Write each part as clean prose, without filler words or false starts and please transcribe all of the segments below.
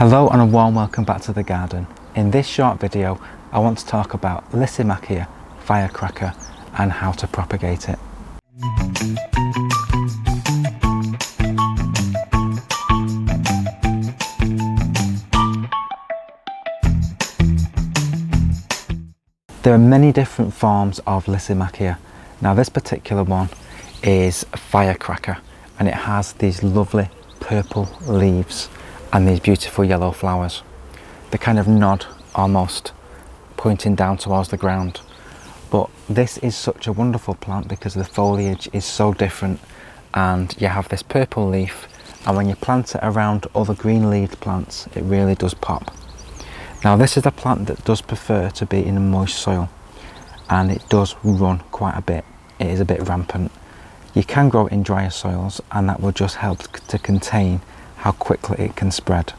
Hello and a warm welcome back to the garden. In this short video I want to talk about Lysimachia Firecracker and how to propagate it. There are many different forms of Lysimachia. Now this particular one is a firecracker and it has these lovely purple leaves and these beautiful yellow flowers. They kind of nod almost, pointing down towards the ground. But this is such a wonderful plant because the foliage is so different and you have this purple leaf, and when you plant it around other green leaved plants it really does pop. Now this is a plant that does prefer to be in a moist soil and it does run quite a bit. It is a bit rampant. You can grow it in drier soils and that will just help to contain how quickly it can spread.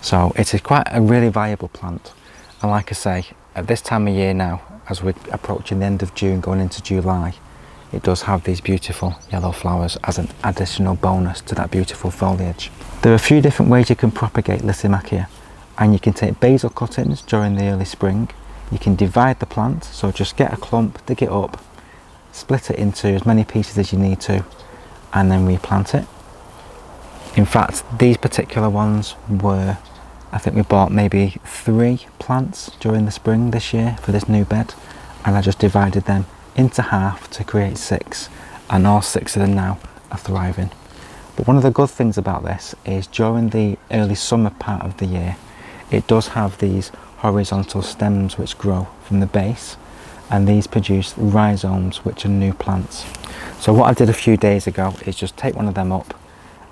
So it is quite a really valuable plant, and like I say, at this time of year now, as we're approaching the end of June going into July, it does have these beautiful yellow flowers as an additional bonus to that beautiful foliage. There are a few different ways you can propagate Lysimachia, and you can take basal cuttings during the early spring. You can divide the plant, so just get a clump, dig it up, split it into as many pieces as you need to, and then replant it. In fact, these particular ones were, I think we bought maybe 3 plants during the spring this year for this new bed, and I just divided them into half to create 6, and all 6 of them now are thriving. But one of the good things about this is during the early summer part of the year, it does have these horizontal stems which grow from the base, and these produce rhizomes, which are new plants. So what I did a few days ago is just take one of them up,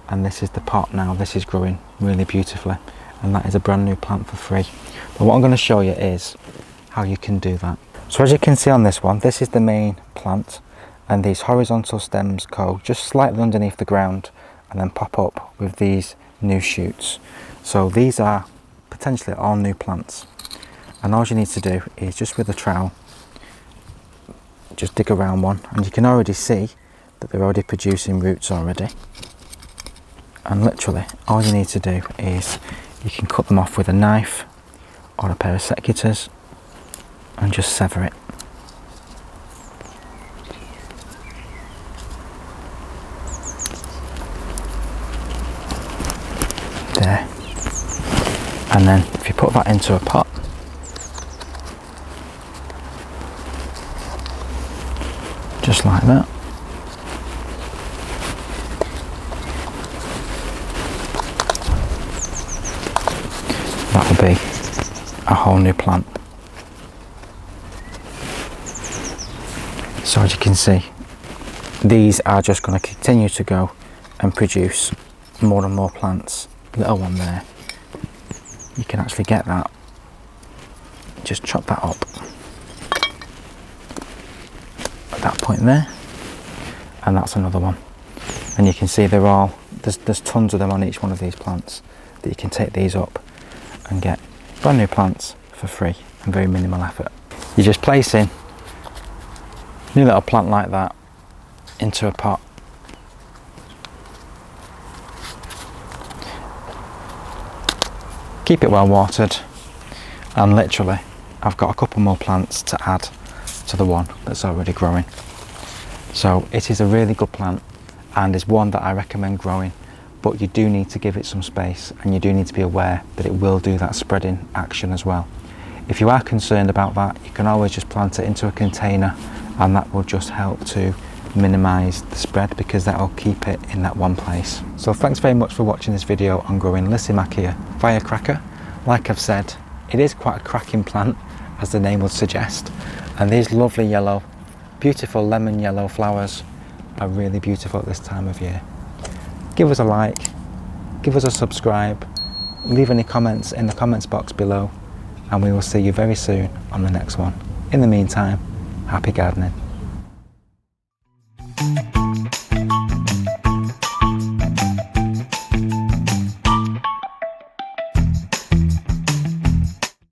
and this is the pot now. This is growing really beautifully, and that is a brand new plant for free. But what I'm going to show you is how you can do that. So as you can see on this one, this is the main plant, and these horizontal stems go just slightly underneath the ground and then pop up with these new shoots. So these are potentially all new plants, and all you need to do is just with a trowel just dig around one, and you can already see that they're already producing roots already. And literally all you need to do is you can cut them off with a knife or a pair of secateurs and just sever it. There. And then if you put that into a pot, just like that, that will be a whole new plant. So as you can see, these are just going to continue to go and produce more and more plants. Little one there, you can actually get that, just chop that up at that point there, and that's another one. And you can see they're all, there's tons of them on each one of these plants, that you can take these up and get brand new plants for free and very minimal effort. You're just placing a new little plant like that into a pot. Keep it well watered, and literally I've got a couple more plants to add to the one that's already growing. So it is a really good plant and is one that I recommend growing, but you do need to give it some space, and you do need to be aware that it will do that spreading action as well. If you are concerned about that, you can always just plant it into a container, and that will just help to minimise the spread because that will keep it in that one place. So thanks very much for watching this video on growing Lysimachia Firecracker. Like I've said, it is quite a cracking plant, as the name would suggest, and these lovely yellow, beautiful lemon yellow flowers are really beautiful at this time of year. Give us a like, give us a subscribe, leave any comments in the comments box below, and we will see you very soon on the next one. In the meantime, happy gardening.